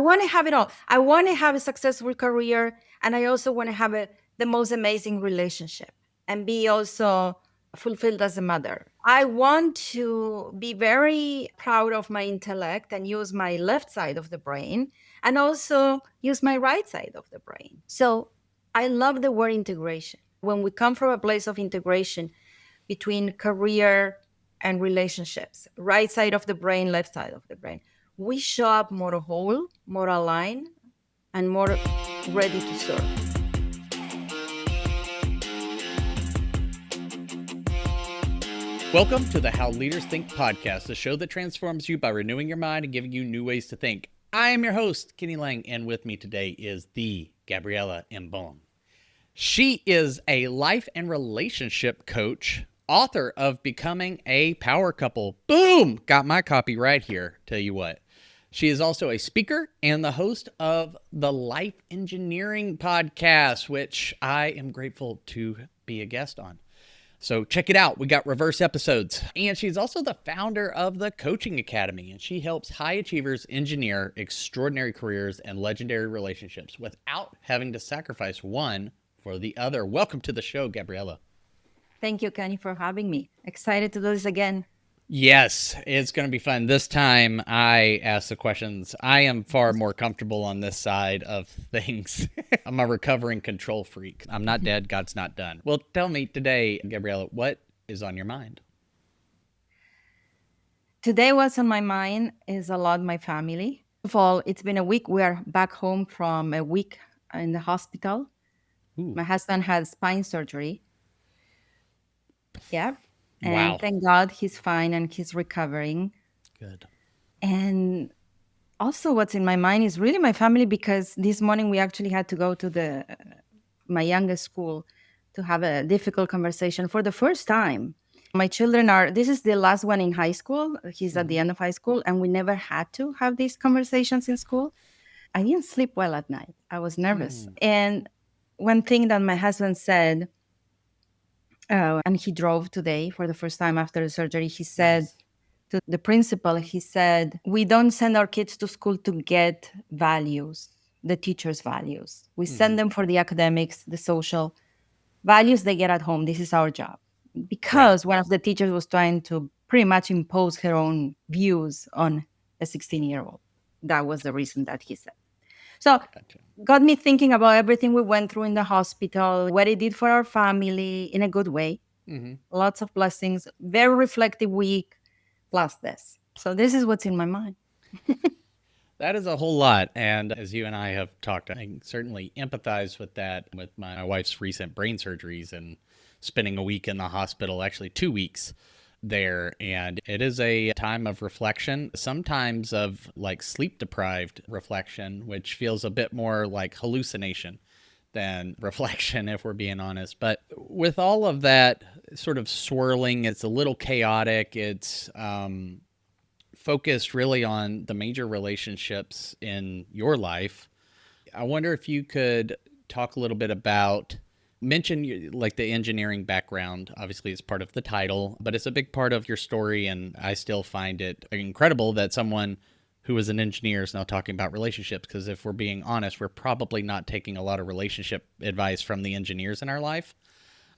want to have it all. I want to have a successful career, and I also want to have the most amazing relationship and be also fulfilled as a mother. I want to be very proud of my intellect and use my left side of the brain and also use my right side of the brain. So I love the word integration. When we come from a place of integration between career and relationships, right side of the brain, left side of the brain, we show up more whole, more aligned, and more ready to serve. Welcome to the How Leaders Think podcast, the show that transforms you by renewing your mind and giving you new ways to think. I am your host, Kenny Lange, and with me today is the Gabriela Embon. She is a life and relationship coach, author of Becoming a Power Couple. Boom! Got my copy right here, tell you what. She is also a speaker and the host of the Life Engineering podcast, which I am grateful to be a guest on. So check it out. We got reverse episodes. And she's also the founder of the Coaching Academy, and she helps high achievers engineer extraordinary careers and legendary relationships without having to sacrifice one for the other. Welcome to the show, Gabriela. Thank you, Kenny, for having me. Excited to do this again. Yes, it's going to be fun. This time I ask the questions. I am far more comfortable on this side of things. I'm a recovering control freak. I'm not dead. God's not done. Well, tell me today, Gabriela, what is on your mind? Today, what's on my mind is a lot my family. First of all, it's been a week. We are back home from a week in the hospital. Ooh. My husband had spine surgery. Yeah. And Wow. thank God he's fine and he's recovering. Good. And also what's in my mind is really my family, because this morning we actually had to go to my youngest school to have a difficult conversation for the first time. My children this is the last one in high school. He's at the end of high school, and we never had to have these conversations in school. I didn't sleep well at night. I was nervous. And one thing that my husband said, and he drove today for the first time after the surgery, he said, Nice. to the principal, he said, we don't send our kids to school to get values, the teacher's values. We send them for the academics, the social values they get at home. This is our job. Because one of the teachers was trying to pretty much impose her own views on a 16-year-old. That was the reason that he said. So Gotcha. got me thinking about everything we went through in the hospital, what it did for our family in a good way. Lots of blessings, very reflective week, plus this. So this is what's in my mind. That is a whole lot. And as you and I have talked, I can certainly empathize with that with my wife's recent brain surgeries and spending a week in the hospital, actually 2 weeks there. And it is a time of reflection, sometimes of like sleep deprived reflection, which feels a bit more like hallucination than reflection, if we're being honest. But with all of that sort of swirling, it's a little chaotic. It's, focused really on the major relationships in your life. I wonder if you could talk a little bit about mention like the engineering background. Obviously it's part of the title, but it's a big part of your story, and I still find it incredible that someone who is an engineer is now talking about relationships, because if we're being honest, we're probably not taking a lot of relationship advice from the engineers in our life.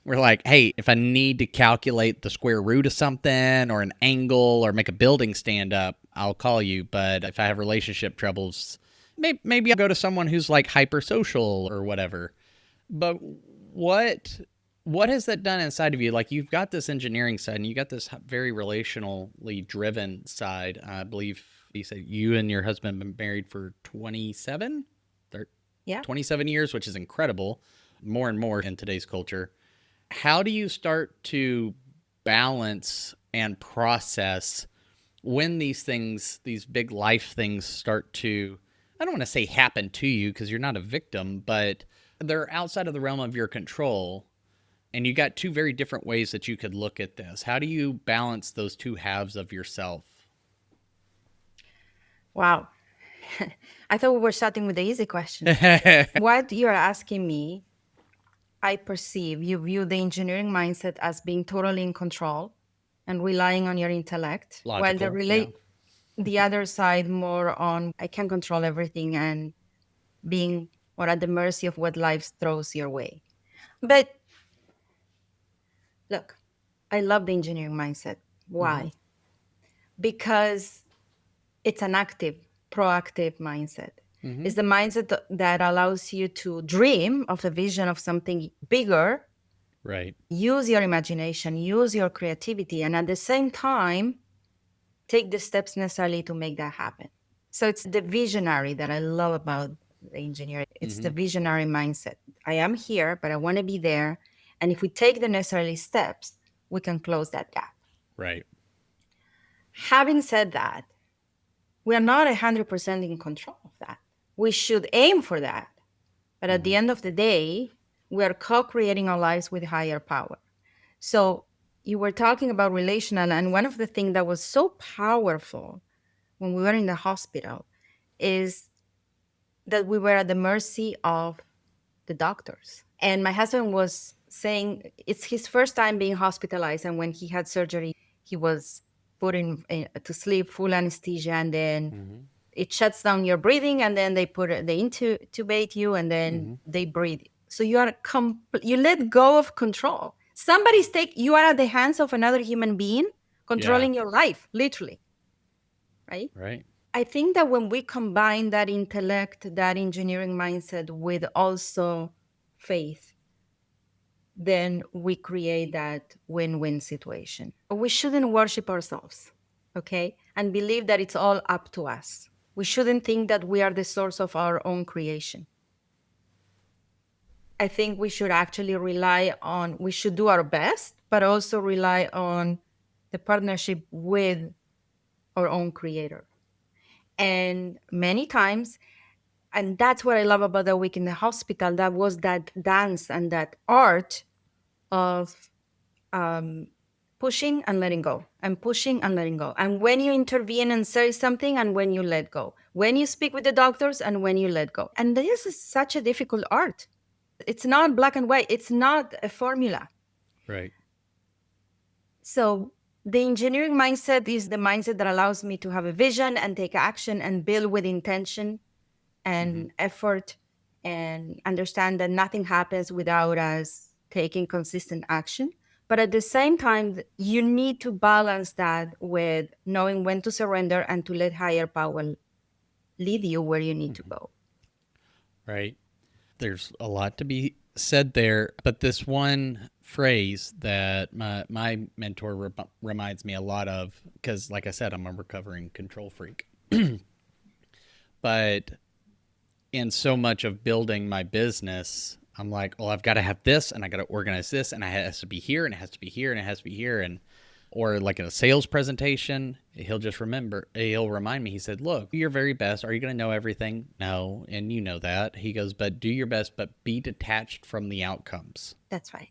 We're like, hey, if I need to calculate the square root of something or an angle or make a building stand up, I'll call you. But if I have relationship troubles, maybe I'll go to someone who's like hypersocial or whatever. But what has that done inside of you? Like, you've got this engineering side and you got this very relationally driven side. I believe you said you and your husband have been married for 27, Yeah. 27 years, which is incredible. More and more in today's culture. How do you start to balance and process when these things, these big life things start to, I don't want to say happen to you because you're not a victim, but they're outside of the realm of your control, and you got two very different ways that you could look at this. How do you balance those two halves of yourself? Wow. I thought we were starting with the easy questions. What you're asking me, I perceive you view the engineering mindset as being totally in control and relying on your intellect, while Logical, yeah. The other side more on I can control everything and being or at the mercy of what life throws your way. But look, I love the engineering mindset. Mm-hmm. Why? Because it's an active, proactive mindset. Mm-hmm. It's the mindset that allows you to dream of a vision of something bigger, Right. use your imagination, use your creativity, and at the same time, take the steps necessarily to make that happen. So it's the visionary that I love about the engineer. It's Mm-hmm. the visionary mindset. I am here, but I want to be there. And if we take the necessary steps, we can close that gap. Right. Having said that, we are not 100% in control of that. We should aim for that. But at Mm-hmm. the end of the day, we are co creating our lives with higher power. So you were talking about relational, and one of the things that was so powerful when we were in the hospital is that we were at the mercy of the doctors. And my husband was saying it's his first time being hospitalized. And when he had surgery, he was put to sleep, full anesthesia, and then Mm-hmm. it shuts down your breathing, and then they intubate you, and then Mm-hmm. they breathe. So you let go of control. Somebody's take you are at the hands of another human being Yeah. controlling your life, literally, right? Right. I think that when we combine that intellect, that engineering mindset with also faith, then we create that win-win situation. We shouldn't worship ourselves, okay? And believe that it's all up to us. We shouldn't think that we are the source of our own creation. I think we should actually we should do our best, but also rely on the partnership with our own creator. And many times, and that's what I love about the week in the hospital, that was that dance and that art of um, pushing and letting go and pushing and letting go. And when you intervene and say something and when you let go, when you speak with the doctors and when you let go. And this is such a difficult art. It's not black and white, it's not a formula. Right. So the engineering mindset is the mindset that allows me to have a vision and take action and build with intention Mm-hmm. and effort and understand that nothing happens without us taking consistent action. But at the same time, you need to balance that with knowing when to surrender and to let higher power lead you where you need to Mm-hmm. go. Right. There's a lot to be said there, but this one phrase that my mentor reminds me a lot of, because like I said, I'm a recovering control freak. But in so much of building my business, I'm like, oh, I've got to have this and I got to organize this and it has to be here and it has to be here and it has to be here. And or like in a sales presentation, he'll remind me, he said, look, do your very best. Are you going to know everything? No. And you know that. He goes, but do your best, but be detached from the outcomes, That's right.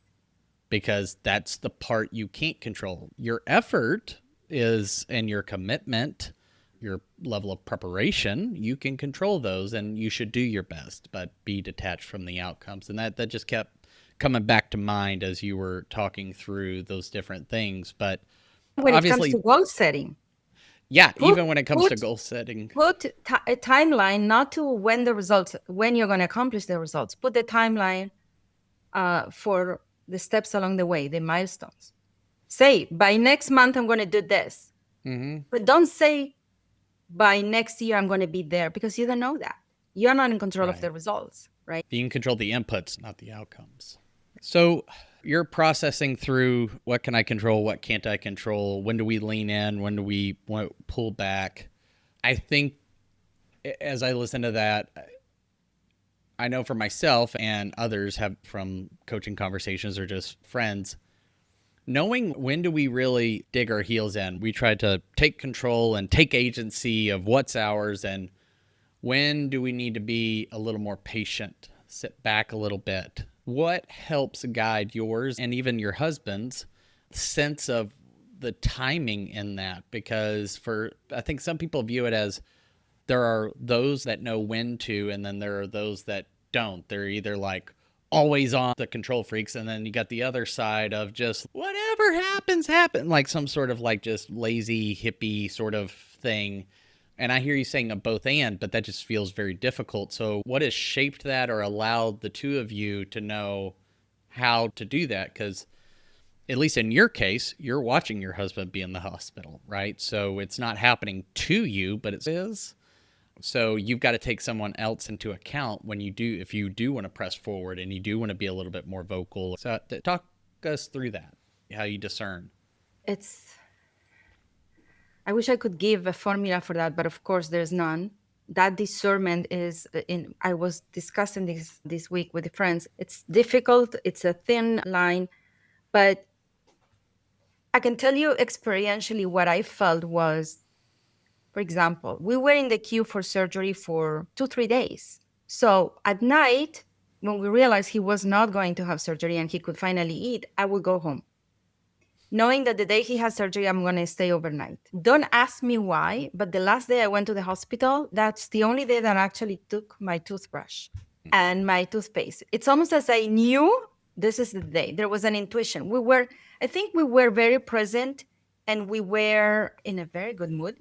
because that's the part you can't control. Your effort is, and your commitment, your level of preparation, you can control those and you should do your best, but be detached from the outcomes. And that just kept coming back to mind as you were talking through those different things. But When it comes to obviously, goal setting, yeah, put even when it comes to put goal setting. a timeline, not to when you're going to accomplish the results. Put the timeline for the steps along the way, the milestones. Say, by next month, I'm going to do this. Mm-hmm. But don't say, by next year, I'm going to be there, because you don't know that. You're not in control of Right. the results, right? You can control the inputs, not the outcomes. So you're processing through what can I control, what can't I control, when do we lean in, when do we want to pull back. I think as I listen to that, I know for myself and others have from coaching conversations or just friends, knowing when do we really dig our heels in. We try to take control and take agency of what's ours, and when do we need to be a little more patient, sit back a little bit? What helps guide yours and even your husband's sense of the timing in that? Because I think some people view it as there are those that know when to, and then there are those that don't. They're either like always on, the control freaks, and then you got the other side of just whatever happens, happen, like some sort of like just lazy hippie sort of thing. And I hear you saying a both and, but that just feels very difficult. So, what has shaped that or allowed the two of you to know how to do that? Because, at least in your case, you're watching your husband be in the hospital, right? So, it's not happening to you, but it is. So, you've got to take someone else into account when you do, if you do want to press forward and you do want to be a little bit more vocal. So, talk us through that, how you discern. It's, I wish I could give a formula for that, but of course there's none. That discernment is in, I was discussing this week with friends. It's difficult, it's a thin line, but I can tell you experientially what I felt was, for example, we were in the queue for surgery for 2, 3 days. So at night, when we realized he was not going to have surgery and he could finally eat, I would go home, knowing that the day he has surgery, I'm going to stay overnight. Don't ask me why, but the last day I went to the hospital, that's the only day that I actually took my toothbrush and my toothpaste. It's almost as I knew this is the day. There was an intuition. I think we were very present and we were in a very good mood.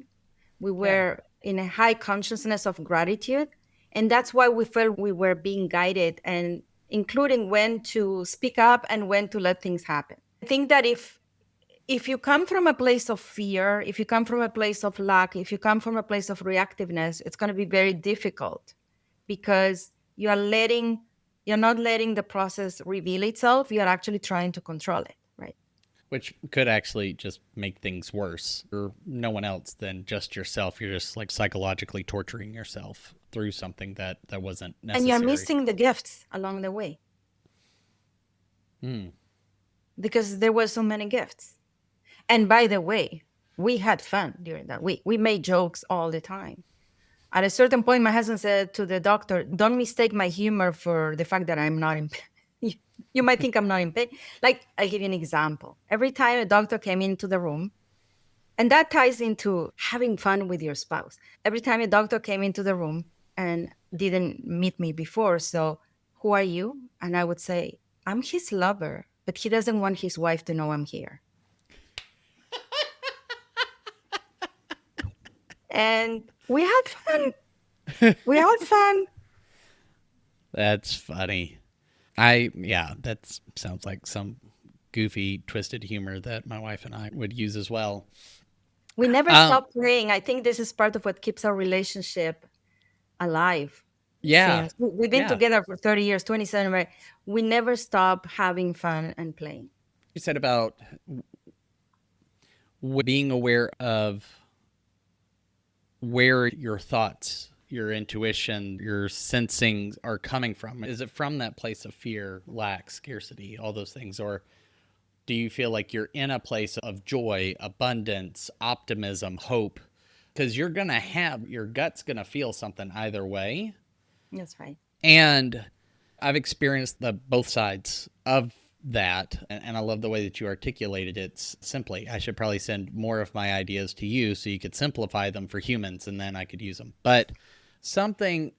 We Yeah. were in a high consciousness of gratitude. And that's why we felt we were being guided and including when to speak up and when to let things happen. I think that if you come from a place of fear, if you come from a place of lack, if you come from a place of reactiveness, it's going to be very difficult because you're not letting the process reveal itself. You're actually trying to control it, right? Which could actually just make things worse. You're no one else than just yourself. You're just like psychologically torturing yourself through something that wasn't And you're necessary. missing the gifts along the way Hmm. because there were so many gifts. And by the way, we had fun during that week. We made jokes all the time. At a certain point, my husband said to the doctor, "Don't mistake my humor for the fact that I'm not in pain." You might think I'm not in pain. Like, I'll give you an example. Every time a doctor came into the room, and that ties into having fun with your spouse. Every time a doctor came into the room and didn't meet me before, so who are you? And I would say, I'm his lover, but he doesn't want his wife to know I'm here. And we had fun. We had fun. That's funny. Yeah, that sounds like some goofy, twisted humor that my wife and I would use as well. We never Um, stopped praying. I think this is part of what keeps our relationship alive. yeah, Since we've been yeah. together for 30 years, 27, right? We never stop having fun and playing. You said about being aware of where your thoughts, your intuition, your sensing are coming from. Is it from that place of fear, lack, scarcity, all those things? Or do you feel like you're in a place of joy, abundance, optimism, hope? Because you're going to have, your gut's going to feel something either way. That's right. And I've experienced the both sides of that, and I love the way that you articulated it simply. I should probably send more of my ideas to you so you could simplify them for humans and then I could use them. But something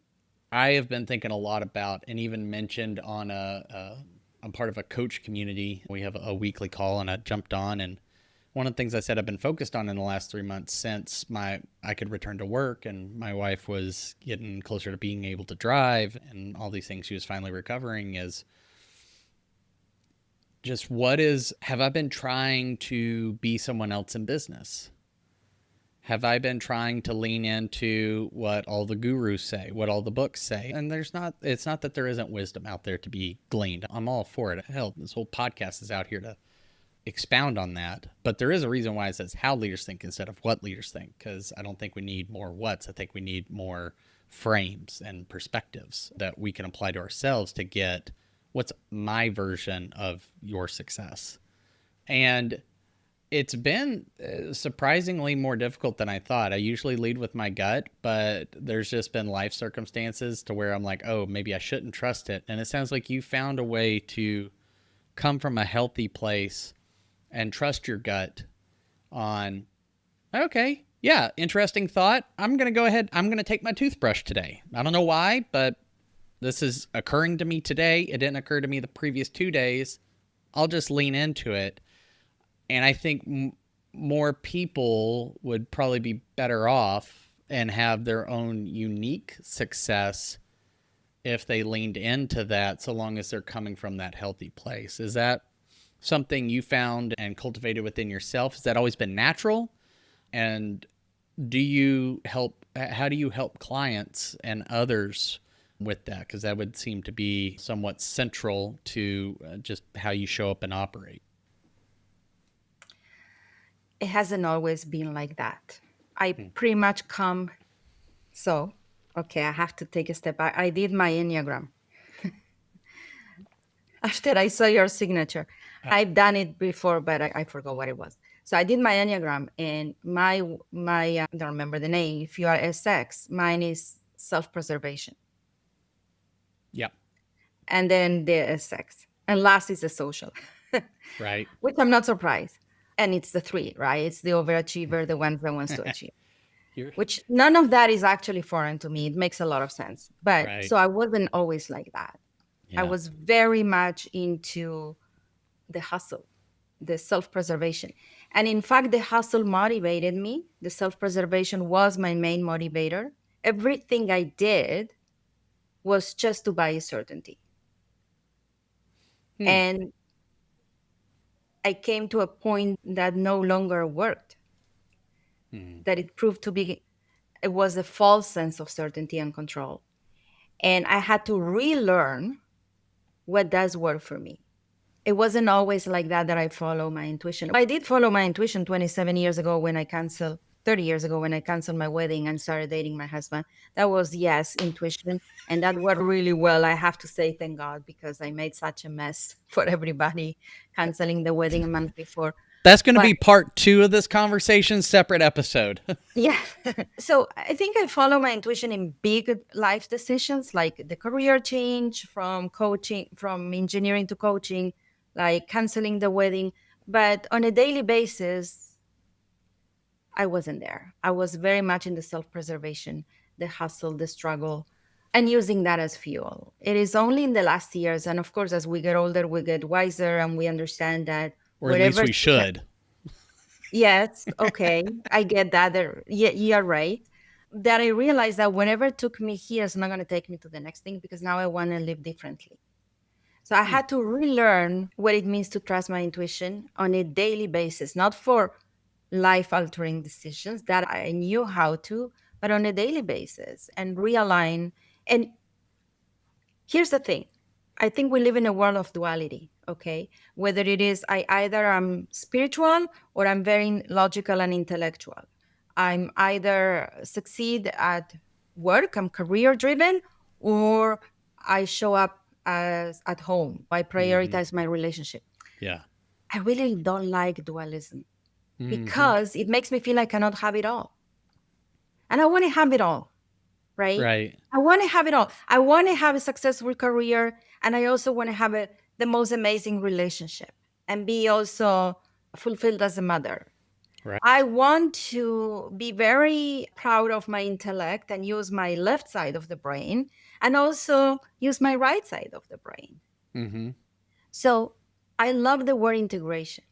I have been thinking a lot about and even mentioned on I'm part of a coach community. We have a weekly call and I jumped on, and one of the things I said I've been focused on in the last 3 months since I could return to work and my wife was getting closer to being able to drive and all these things she was finally recovering is just have I been trying to be someone else in business? Have I been trying to lean into what all the gurus say, what all the books say? And it's not that there isn't wisdom out there to be gleaned. I'm all for it. Hell, this whole podcast is out here to expound on that. But there is a reason why it says how leaders think instead of what leaders think, because I don't think we need more whats. I think we need more frames and perspectives that we can apply to ourselves to get what's my version of your success. And it's been surprisingly more difficult than I thought. I usually lead with my gut, but there's just been life circumstances to where I'm like, oh, maybe I shouldn't trust it. And it sounds like you found a way to come from a healthy place and trust your gut on, okay, yeah, interesting thought. I'm going to go ahead. I'm going to take my toothbrush today. I don't know why, but this is occurring to me today. It didn't occur to me the previous 2 days. I'll just lean into it. And I think more people would probably be better off and have their own unique success if they leaned into that, so long as they're coming from that healthy place. Is that something you found and cultivated within yourself? Has that always been natural? And do you help, how do you help clients and others with that? Because that would seem to be somewhat central to just how you show up and operate. It hasn't always been like that. I Hmm. pretty much come so, okay, I have to take a step back. I did my Enneagram after I saw your signature. I've done it before, but I forgot what it was. So I did my Enneagram, and I don't remember the name. If you are SX, mine is self-preservation, Yep. and then the SX, and last is the social, Right. which I'm not surprised. And it's the three, right? It's the overachiever, the one that wants to achieve. You're Which none of that is actually foreign to me. It makes a lot of sense. But right. so I wasn't always like that. I Yeah. was very much into the hustle, the self preservation. And in fact, the hustle motivated me. The self preservation was my main motivator. Everything I did was just to buy certainty. Hmm. And I came to a point that no longer worked, Hmm. that it proved to be, it was a false sense of certainty and control. And I had to relearn what does work for me. It wasn't always like that I follow my intuition. I did follow my intuition 27 years ago when I canceled, 30 years ago when I canceled my wedding and started dating my husband. That was, yes, intuition. And that worked really well. I have to say, thank God, because I made such a mess for everybody canceling the wedding a month before. That's going to But be part two of this conversation, separate episode. yeah. So I think I follow my intuition in big life decisions like the career change from coaching, from engineering to coaching, like canceling the wedding. But on a daily basis, I wasn't there. I was very much in the self preservation, the hustle, the struggle, and using that as fuel. It is only in the last years. And of course, as we get older, we get wiser and we understand that Or at least whatever. we should. Yes, okay, I get that. Yeah, you're right. That I realized that whatever took me here is not going to take me to the next thing because now I want to live differently. So I Hmm. had to relearn what it means to trust my intuition on a daily basis, not for life altering decisions that I knew how to, but on a daily basis and realign. And here's the thing, I think we live in a world of duality, okay? Whether it is I either am spiritual or I'm very logical and intellectual. I'm either succeed at work, I'm career driven, or I show up as at home. I Mm-hmm. prioritize my relationship. Yeah. I really don't like dualism Mm-hmm. because it makes me feel I cannot have it all. And I want to have it all, right? Right. I want to have it all. I want to have a successful career, and I also want to have the most amazing relationship and be also fulfilled as a mother. Right. I want to be very proud of my intellect and use my left side of the brain and also use my right side of the brain. Mm-hmm. So I love the word integration.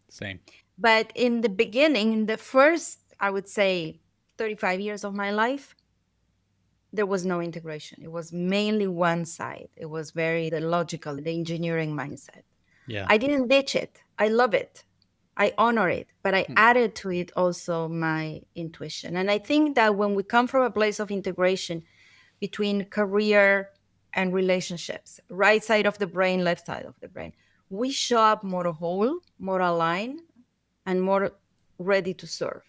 Same. But in the beginning, in the first, I would say, 35 years of my life, there was no integration. It was mainly one side. It was very the logical, the engineering mindset. Yeah. I didn't ditch it. I love it. I honor it, but I Hmm. added to it also my intuition. And I think that when we come from a place of integration between career and relationships, right side of the brain, left side of the brain, we show up more whole, more aligned, and more ready to serve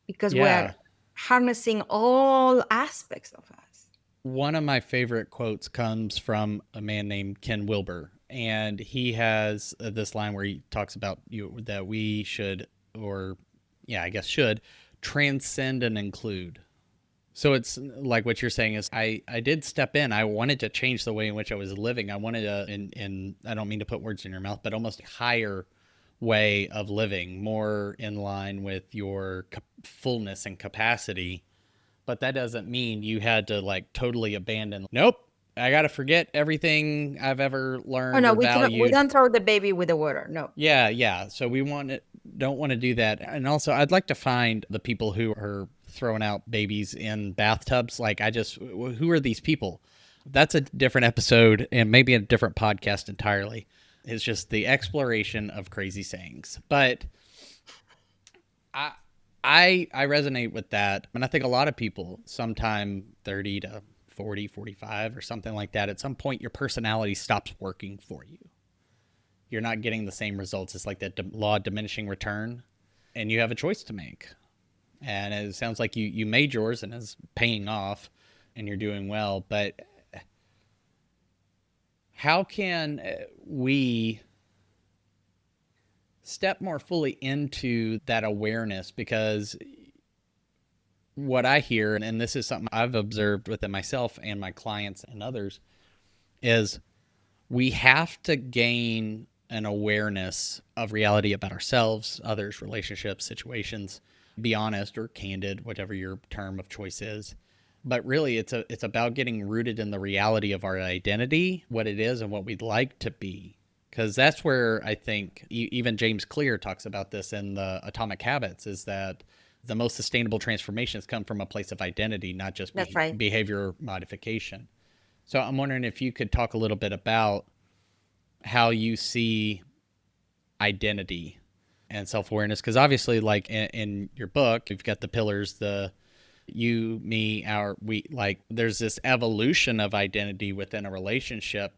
because we're Yeah. harnessing all aspects of us. One of my favorite quotes comes from a man named Ken Wilber, and he has this line where he talks about that we should, or yeah, I guess should transcend and include. So it's like what you're saying is I did step in. I wanted to change the way in which I was living. I wanted to, and I don't mean to put words in your mouth, but almost higher way of living, more in line with your fullness and capacity. But that doesn't mean you had to like totally abandon. Nope, I got to forget everything I've ever Oh learned no, or we valued. don't throw the baby with the water. No. Yeah, yeah. So we want it. don't want to do that. And also, I'd like to find the people who are throwing out babies in bathtubs. Like, who are these people? That's a different episode and maybe a different podcast entirely. It's just the exploration of crazy sayings. But I, I resonate with that. And I think a lot of people, sometime 30 to 40, 45 or something like that, at some point your personality stops working for you. You're not getting the same results. It's like that law of diminishing return, and you have a choice to make. And it sounds like you made yours and is paying off, and you're doing well. But how can we step more fully into that awareness? Because what I hear, and this is something I've observed within myself and my clients and others, is we have to gain an awareness of reality about ourselves, others, relationships, situations. Be honest or candid, whatever your term of choice is. But really, it's about getting rooted in the reality of our identity, what it is, and what we'd like to be. Because that's where I think even James Clear talks about this in the Atomic Habits, is that the most sustainable transformations come from a place of identity, not just That's right. behavior modification. So I'm wondering if you could talk a little bit about how you see identity and self-awareness, because obviously, like in your book, you've got the pillars, the you, me, our, we, like there's this evolution of identity within a relationship,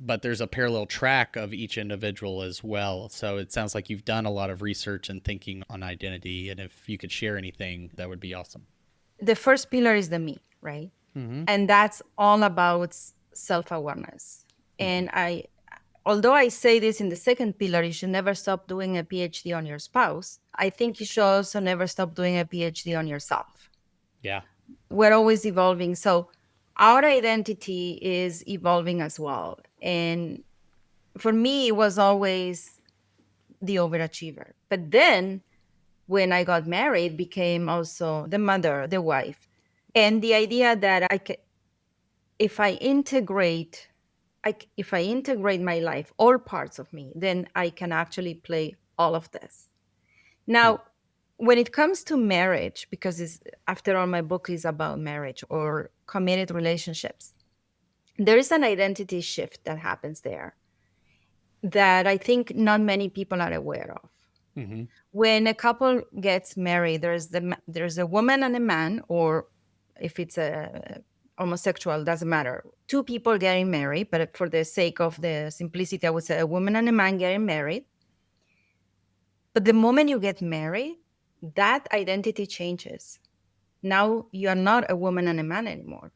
but there's a parallel track of each individual as well. So it sounds like you've done a lot of research and thinking on identity, and if you could share anything, that would be awesome. The first pillar is the me, right? Mm-hmm. And that's all about self-awareness. Mm-hmm. And although I say this in the second pillar, you should never stop doing a PhD on your spouse. I think you should also never stop doing a PhD on yourself. Yeah. We're always evolving. So our identity is evolving as well. And for me, it was always the overachiever. But then when I got married, became also the mother, the wife. And the idea that if I integrate if I integrate my life, all parts of me, then I can actually play all of this. Hmm. Now, when it comes to marriage, because after all, my book is about marriage or committed relationships, there is an identity shift that happens there that I think not many people are aware of. Mm-hmm. When a couple gets married, there's a woman and a man, or if it's a homosexual, doesn't matter. Two people getting married, but for the sake of the simplicity, I would say a woman and a man getting married. But the moment you get married, that identity changes. Now you are not a woman and a man anymore.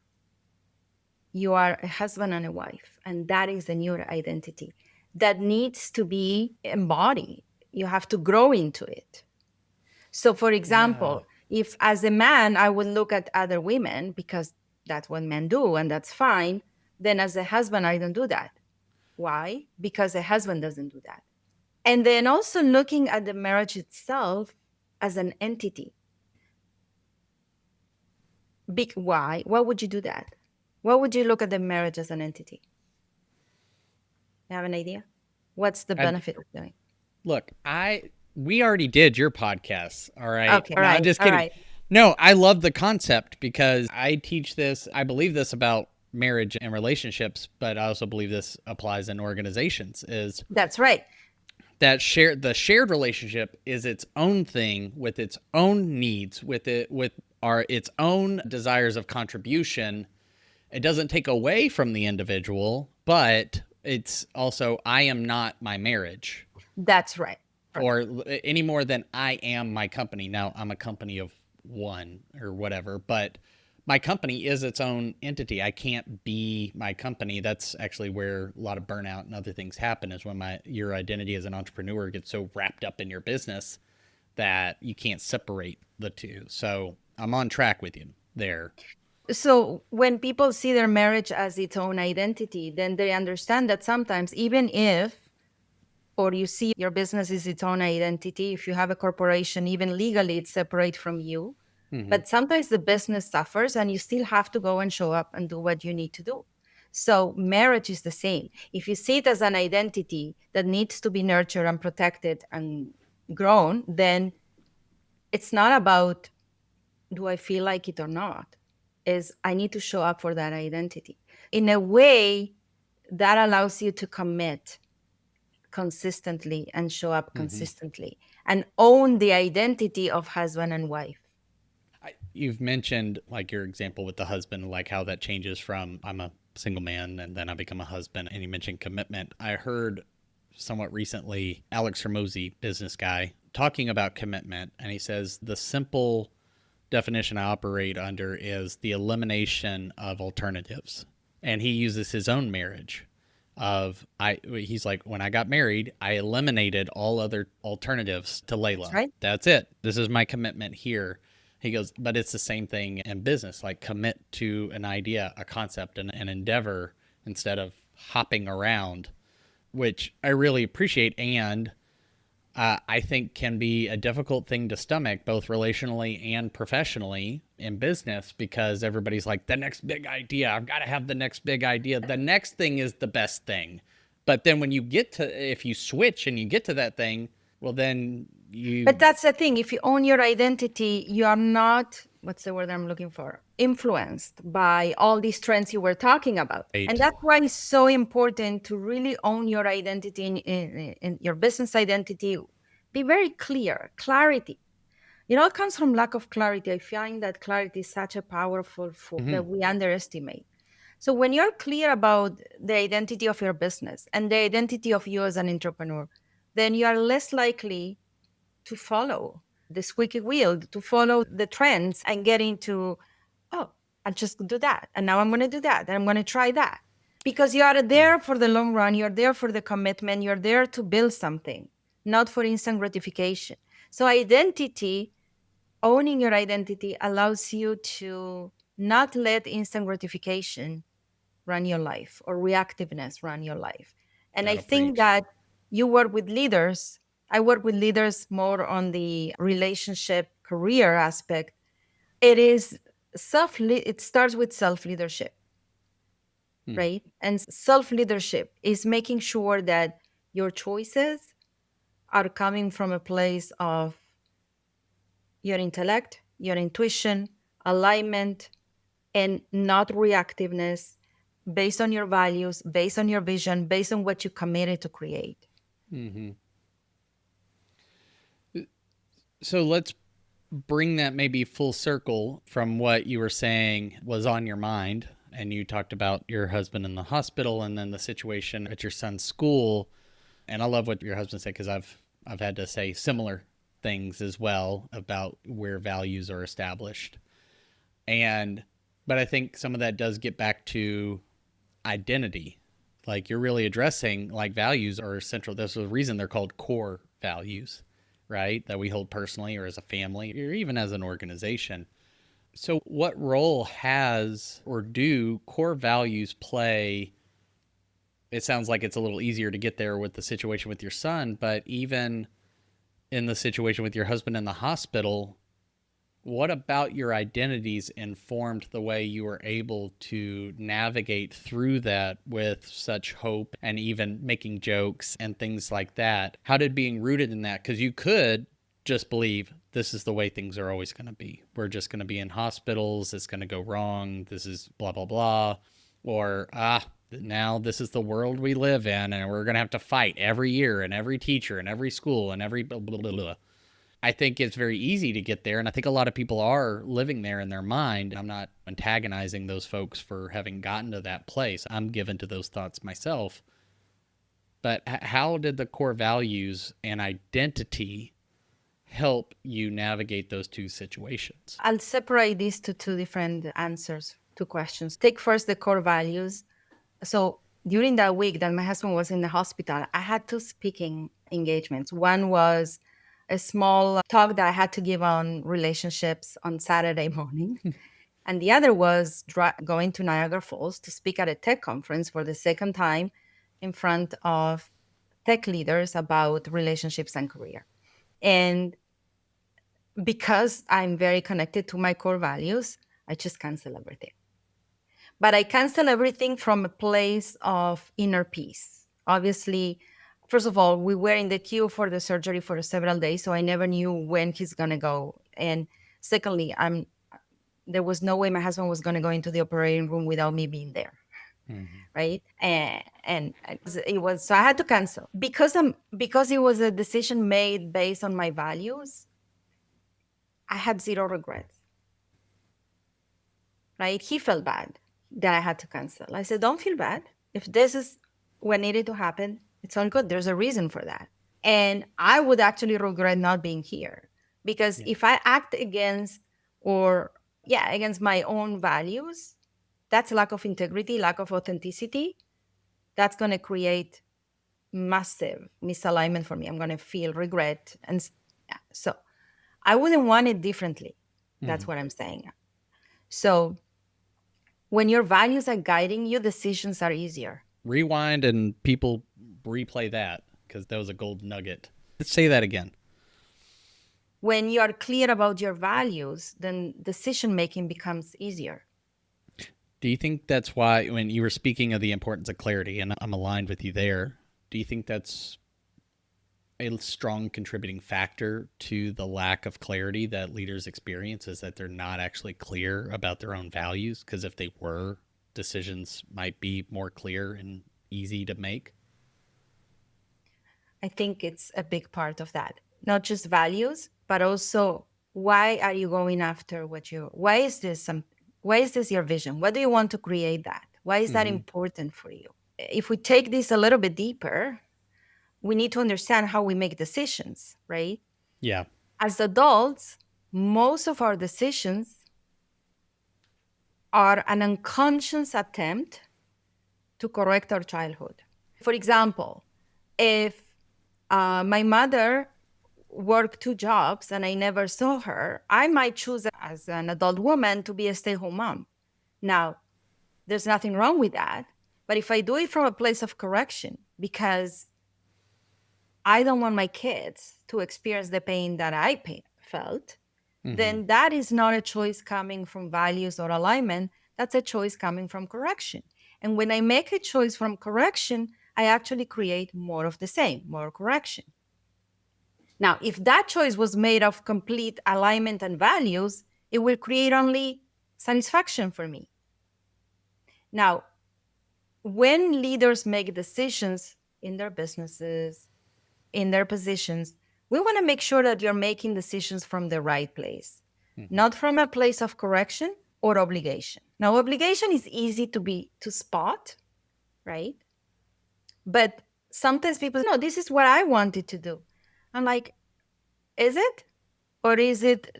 You are a husband and a wife, and that is the new identity that needs to be embodied. You have to grow into it. So, for Yeah. example, if as a man I would look at other women because that's what men do and that's fine, then as a husband I don't do that. Why? Because a husband doesn't do that. And then also looking at the marriage itself as an entity. Big why? Why would you do that? Why would you look at the marriage as an entity? You have an idea? What's the I, benefit of doing? Look, we already did your podcast. All right. Okay, all No, I'm right, just all kidding. right. No, I love the concept because I teach this. I believe this about marriage and relationships, but I also believe this applies in organizations. Is That's right. that the shared relationship is its own thing with its own needs, with our its own desires of contribution. It doesn't take away from the individual, but it's also I am not my marriage That's right. or any more than I am my company. Now I'm a company of one or whatever, but my company is its own entity. I can't be my company. That's actually where a lot of burnout and other things happen, is when your identity as an entrepreneur gets so wrapped up in your business that you can't separate the two. So I'm on track with you there. So when people see their marriage as its own identity, then they understand that sometimes, even if, or you see your business is its own identity, if you have a corporation, even legally, it's separate from you. Mm-hmm. But sometimes the business suffers and you still have to go and show up and do what you need to do. So marriage is the same. If you see it as an identity that needs to be nurtured and protected and grown, then it's not about do I feel like it or not, is I need to show up for that identity in a way that allows you to commit consistently and show up Mm-hmm. consistently and own the identity of husband and wife. You've mentioned like your example with the husband, like how that changes from I'm a single man and then I become a husband. And you mentioned commitment. I heard somewhat recently Alex Hermosi, business guy, talking about commitment. And he says the simple definition I operate under is the elimination of alternatives. And he uses his own marriage of he's like, when I got married, I eliminated all other alternatives to That's Layla. right. That's it. This is my commitment here. He goes, but it's the same thing in business, like commit to an idea, a concept, an endeavor instead of hopping around, which I really appreciate. And I think can be a difficult thing to stomach, both relationally and professionally in business, because everybody's like, the next big idea. I've got to have the next big idea. The next thing is the best thing. But then when you get to, if you switch and you get to that thing, well, then But you, that's the thing. If you own your identity, you are not, what's the word I'm looking for? Influenced by all these trends you were talking about. And right. that's why it's so important to really own your identity in your business identity. Be very clear, clarity. It all comes from lack of clarity. I find that clarity is such a powerful force Mm-hmm. that we underestimate. So when you're clear about the identity of your business and the identity of you as an entrepreneur, then you are less likely to follow the squeaky wheel, to follow the trends and get into, oh, I'll just do that. And now I'm going to do that. And I'm going to try that. Because you are Yeah. there for the long run. You're there for the commitment. You're there to build something, not for instant gratification. So, identity, owning your identity allows you to not let instant gratification run your life or reactiveness run your life. And I That'll think preach. that you work with leaders. I work with leaders more on the relationship career aspect. It is it starts with self leadership, Hmm. right? And self leadership is making sure that your choices are coming from a place of your intellect, your intuition, alignment, and not reactiveness based on your values, based on your vision, based on what you committed to create. Mm-hmm. So let's bring that maybe full circle from what you were saying was on your mind. And you talked about your husband in the hospital and then the situation at your son's school. And I love what your husband said because I've had to say similar things as well about where values are established. And but I think some of that does get back to identity. Like you're really addressing like values are central. There's a reason they're called core values, right? That we hold personally or as a family or even as an organization. So what role has or do core values play? It sounds like it's a little easier to get there with the situation with your son, but even in the situation with your husband in the hospital, what about your identities informed the way you were able to navigate through that with such hope and even making jokes and things like that? How did being rooted in that? Because you could just believe this is the way things are always going to be. We're just going to be in hospitals. It's going to go wrong. This is blah, blah, blah. Or, now this is the world we live in and we're going to have to fight every year and every teacher and every school and every blah, blah, blah, blah. I think it's very easy to get there. And I think a lot of people are living there in their mind. I'm not antagonizing those folks for having gotten to that place. I'm given to those thoughts myself. But how did the core values and identity help you navigate those two situations? I'll separate these to two different answers to questions. Take first the core values. So during that week that my husband was in the hospital, I had two speaking engagements. One was a small talk that I had to give on relationships on Saturday morning. And the other was going to Niagara Falls to speak at a tech conference for the second time in front of tech leaders about relationships and career. And because I'm very connected to my core values, I just cancel everything. But I cancel everything from a place of inner peace. Obviously, First of all, we were in the queue for the surgery for several days, so I never knew when he's gonna go. And secondly, there was no way my husband was gonna go into the operating room without me being there, Hmm. right? And it was so I had to cancel because it was a decision made based on my values. I had zero regrets, right? He felt bad that I had to cancel. I said, don't feel bad. If this is what needed to happen, it's all good. There's a reason for that. And I would actually regret not being here because Yeah. if I act against or, yeah, against my own values, that's lack of integrity, lack of authenticity. That's going to create massive misalignment for me. I'm going to feel regret. Yeah. So I wouldn't want it differently. That's Hmm. what I'm saying. So when your values are guiding you, decisions are easier. Rewind and people replay that because that was a gold nugget. Let's say that again. When you are clear about your values, then decision making becomes easier. Do you think that's why, when you were speaking of the importance of clarity, and I'm aligned with you there, do you think that's a strong contributing factor to the lack of clarity that leaders experience, is that they're not actually clear about their own values? Because if they were, decisions might be more clear and easy to make. I think it's a big part of that. Not just values, but also why are you going after why is this your vision? What do you want to create that? Why is that Mm-hmm. important for you? If we take this a little bit deeper, we need to understand how we make decisions, right? Yeah. As adults, most of our decisions are an unconscious attempt to correct our childhood. For example, if my mother worked two jobs and I never saw her, I might choose as an adult woman to be a stay home mom. Now, there's nothing wrong with that. But if I do it from a place of correction, because I don't want my kids to experience the pain that felt, Mm-hmm. then that is not a choice coming from values or alignment. That's a choice coming from correction. And when I make a choice from correction, I actually create more of the same, more correction. Now, if that choice was made of complete alignment and values, it will create only satisfaction for me. Now, when leaders make decisions in their businesses, in their positions, we want to make sure that you're making decisions from the right place, Mm-hmm. not from a place of correction or obligation. Now, obligation is easy to spot, right? But sometimes people say, no, this is what I wanted to do. I'm like, is it? Or is it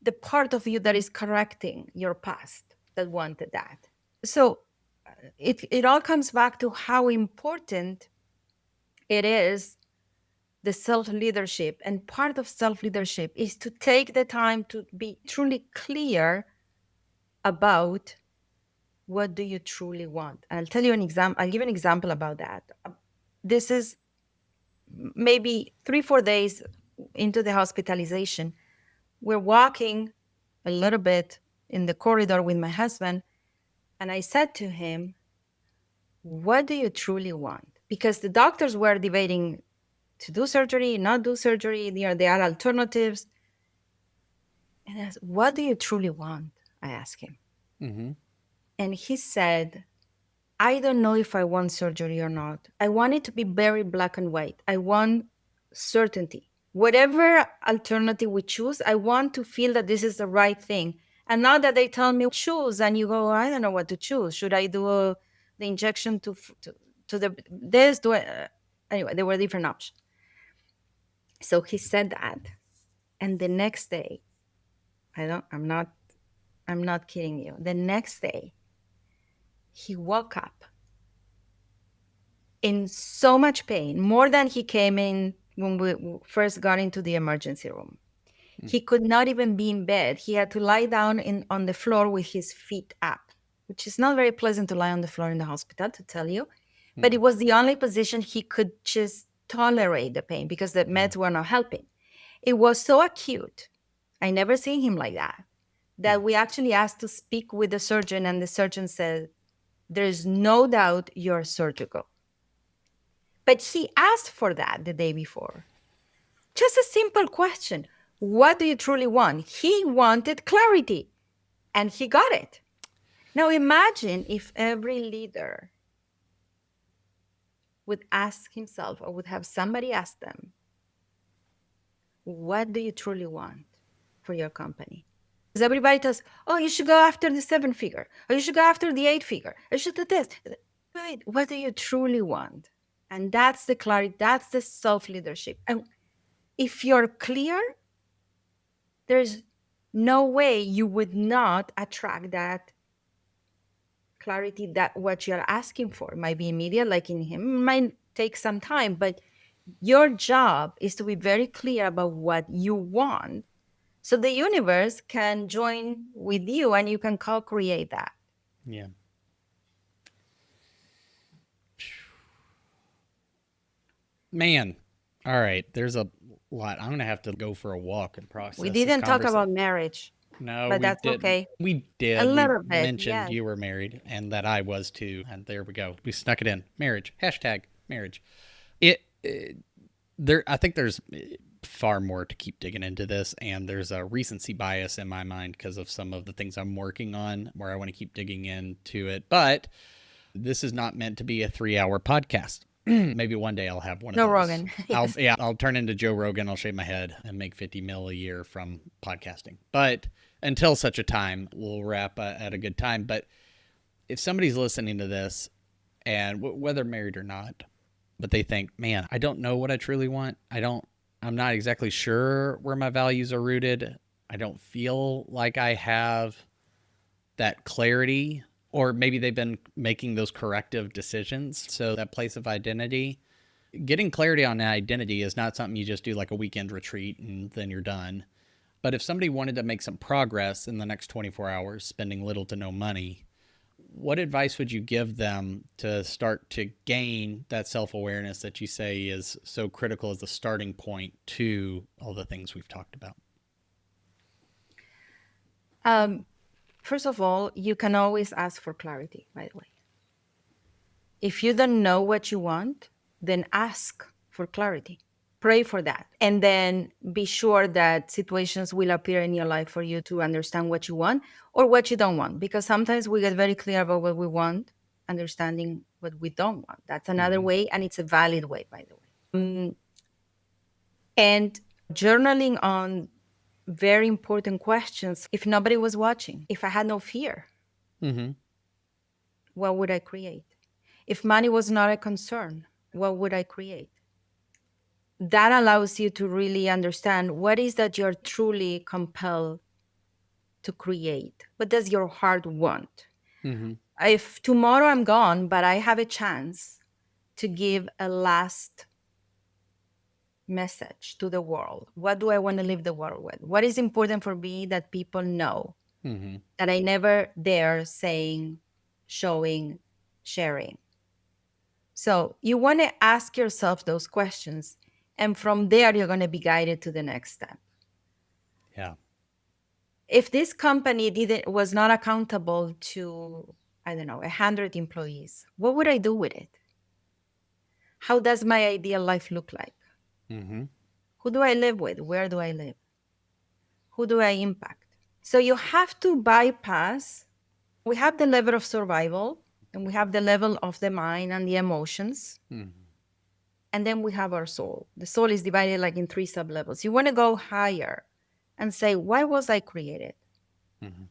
the part of you that is correcting your past that wanted that? So it all comes back to how important it is the self leadership. And part of self leadership is to take the time to be truly clear about what do you truly want. And I'll tell you an example. I'll give an example about that. This is maybe 3 4 days into the hospitalization. We're walking a little bit in the corridor with my husband, and I said to him, what do you truly want? Because the doctors were debating to do surgery, not do surgery. There are alternatives. And I asked, what do you truly want? I asked him. Mm-hmm. And he said, I don't know if I want surgery or not. I want it to be very black and white. I want certainty. Whatever alternative we choose, I want to feel that this is the right thing. And now that they tell me choose, and you go, I don't know what to choose. Should I do the injection to the this? Anyway, there were different options. So he said that, and the next day, I don't. I'm not kidding you. The next day, he woke up in so much pain, more than he came in when we first got into the emergency room. He could not even be in bed. He had to lie down on the floor with his feet up, which is not very pleasant to lie on the floor in the hospital, to tell you. But Mm-hmm. it was the only position he could just tolerate the pain because the Yeah. meds were not helping. It was so acute. I never seen him like that. Mm. That we actually asked to speak with the surgeon, and the surgeon said, there is no doubt you're surgical. But she asked for that the day before. Just a simple question. What do you truly want? He wanted clarity and he got it. Now imagine if every leader would ask himself or would have somebody ask them, what do you truly want for your company? Because everybody tells, oh, you should go after the 7 figure, or you should go after the 8 figure, or you should do this. Wait, what do you truly want? And that's the clarity, that's the self leadership. And if you're clear, there's no way you would not attract that clarity, that what you're asking for might be immediate, like in him, might take some time, but your job is to be very clear about what you want so the universe can join with you and you can co-create that. Yeah. Man. All right. There's a lot. I'm going to have to go for a walk and We process this didn't talk conversation. about marriage, No, but we that's didn't. okay. We A did. We little bit, mentioned yes. you were married and that I was too. And there we go. We snuck it in. Marriage. Hashtag marriage. It there. I think there's far more to keep digging into this, and there's a recency bias in my mind because of some of the things I'm working on where I want to keep digging into it. But this is not meant to be a 3-hour podcast. Maybe one day I'll have one of No, those. Rogan. I'll Yes. yeah, I'll turn into Joe Rogan. I'll shave my head and make 50 mil a year from podcasting. But until such a time, we'll wrap at a good time. But if somebody's listening to this, and whether married or not, but they think, man, I don't know what I truly want. I'm not exactly sure where my values are rooted. I don't feel like I have that clarity, or maybe they've been making those corrective decisions. So that place of identity, getting clarity on that identity is not something you just do like a weekend retreat and then you're done. But if somebody wanted to make some progress in the next 24 hours, spending little to no money, what advice would you give them to start to gain that self awareness that you say is so critical as a starting point to all the things we've talked about? Um, First of all, you can always ask for clarity, by the way. If you don't know what you want, then ask for clarity. Pray for that. And then be sure that situations will appear in your life for you to understand what you want or what you don't want. Because sometimes we get very clear about what we want, understanding what we don't want. That's another Mm-hmm. way, and it's a valid way, by the way. And journaling on very important questions. If nobody was watching, if I had no fear, Mm-hmm. what would I create? If money was not a concern, what would I create? That allows you to really understand what is that you're truly compelled to create. What does your heart want? Mm-hmm. If tomorrow I'm gone, but I have a chance to give a last message to the world, what do I want to leave the world with? What is important for me that people know Mm-hmm. that I never dare saying, showing, sharing? So you want to ask yourself those questions. And from there, you're going to be guided to the next step. Yeah. If this company didn't was not accountable to, I don't know, 100 employees, what would I do with it? How does my ideal life look like? Mm-hmm. Who do I live with? Where do I live? Who do I impact? So you have to bypass. We have the level of survival, and we have the level of the mind and the emotions, Mm-hmm. and then we have our soul. The soul is divided like in three sub levels. You want to go higher and say, why was I created? Mm-hmm.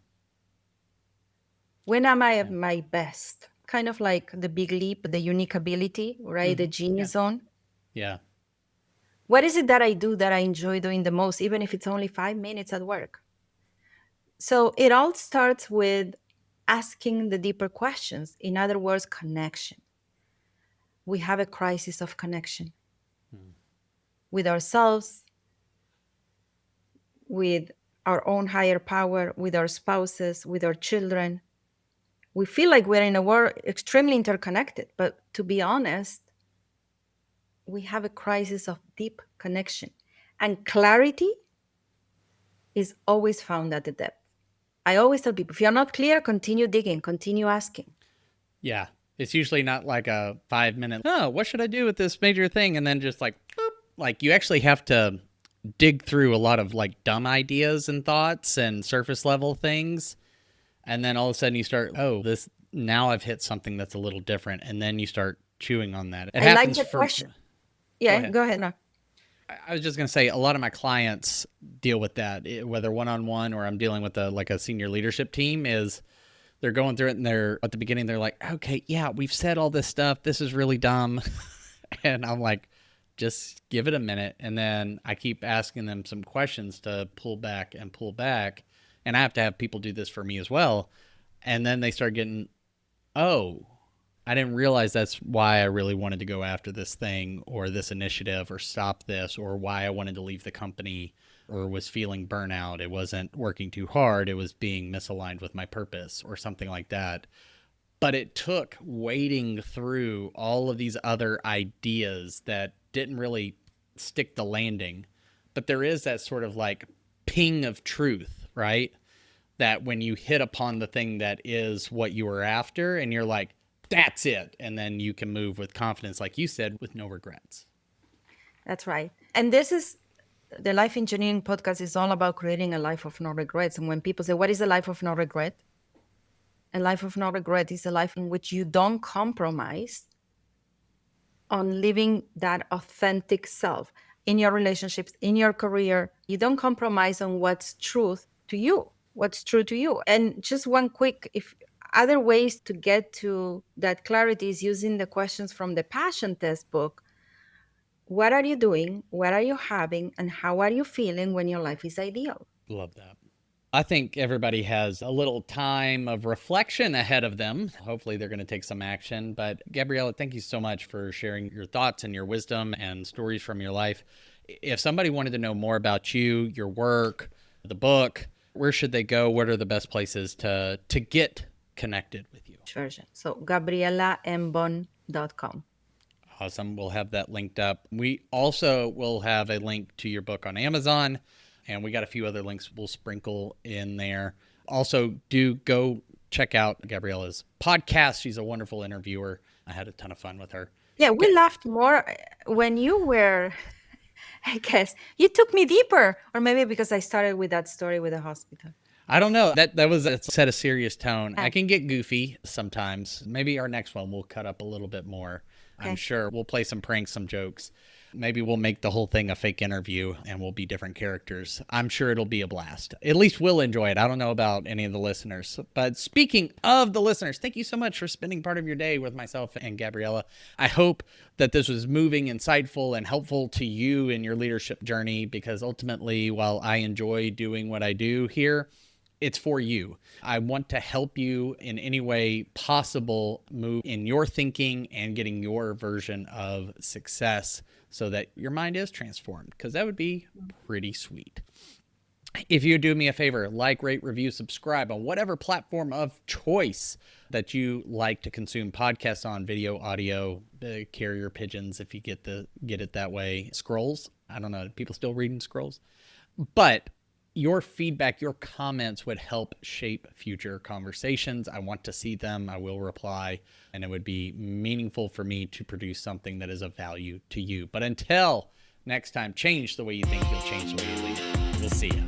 When am I at Yeah. my best? Kind of like the big leap, the unique ability, right? The Mm-hmm. Yeah. genius zone. Yeah. What is it that I do that I enjoy doing the most, even if it's only 5 minutes at work? So it all starts with asking the deeper questions. In other words, connection. We have a crisis of connection Mm-hmm. with ourselves, with our own higher power, with our spouses, with our children. We feel like we're in a world extremely interconnected, but to be honest, we have a crisis of deep connection. And clarity is always found at the depth. I always tell people, if you're not clear, continue digging, continue asking. Yeah. It's usually not like a 5 minute, oh, what should I do with this major thing? And then just like, boop. Like you actually have to dig through a lot of like dumb ideas and thoughts and surface level things. And then all of a sudden you start, oh, this, now I've hit something that's a little different. And then you start chewing on that. It I like happens the for, question. go Yeah, ahead. go ahead. No. I was just going to say a lot of my clients deal with that, whether one-on-one or I'm dealing with a senior leadership team is they're going through it and they're at the beginning, they're like, okay, yeah, we've said all this stuff. This is really dumb. And I'm like, just give it a minute. And then I keep asking them some questions to pull back and pull back. And I have to have people do this for me as well. And then they start getting, oh, I didn't realize that's why I really wanted to go after this thing or this initiative or stop this, or why I wanted to leave the company or was feeling burnout. It wasn't working too hard. It was being misaligned with my purpose or something like that. But it took wading through all of these other ideas that didn't really stick the landing. But there is that sort of like ping of truth, right? That when you hit upon the thing that is what you were after and you're like, that's it. And then you can move with confidence, like you said, with no regrets. That's right. And this is the Life Engineering podcast is all about creating a life of no regrets. And when people say, what is a life of no regret? A life of no regret is a life in which you don't compromise on living that authentic self in your relationships, in your career. You don't compromise on what's truth to you, what's true to you. And just one quick, if other ways to get to that clarity is using the questions from the Passion Test book. What are you doing? What are you having? And how are you feeling when your life is ideal? Love that. I think everybody has a little time of reflection ahead of them. Hopefully, they're going to take some action. But Gabriela, thank you so much for sharing your thoughts and your wisdom and stories from your life. If somebody wanted to know more about you, your work, the book, where should they go? What are the best places to get connected with you? Version. So GabrielaEmbon.com. Awesome. We'll have that linked up. We also will have a link to your book on Amazon, and we got a few other links we'll sprinkle in there. Also, do go check out Gabriela's podcast. She's a wonderful interviewer. I had a ton of fun with her. Yeah, we laughed more when you were, I guess, you took me deeper. Or maybe because I started with that story with the hospital. I don't know. That was a set a serious tone. Yeah. I can get goofy sometimes. Maybe our next one will cut up a little bit more. I'm Okay. sure we'll play some pranks, some jokes. Maybe we'll make the whole thing a fake interview and we'll be different characters. I'm sure it'll be a blast. At least we'll enjoy it. I don't know about any of the listeners. But speaking of the listeners, thank you so much for spending part of your day with myself and Gabriela. I hope that this was moving, insightful, and helpful to you in your leadership journey, because ultimately, while I enjoy doing what I do here, it's for you. I want to help you in any way possible move in your thinking and getting your version of success so that your mind is transformed, because that would be pretty sweet. If you do me a favor, like, rate, review, subscribe on whatever platform of choice that you like to consume podcasts on, video, audio, the carrier pigeons, if you get it that way. Scrolls. I don't know. People still reading scrolls? But your feedback, your comments would help shape future conversations. I want to see them. I will reply, and it would be meaningful for me to produce something that is of value to you. But until next time, change the way you think, you'll change the way you lead. We'll see you.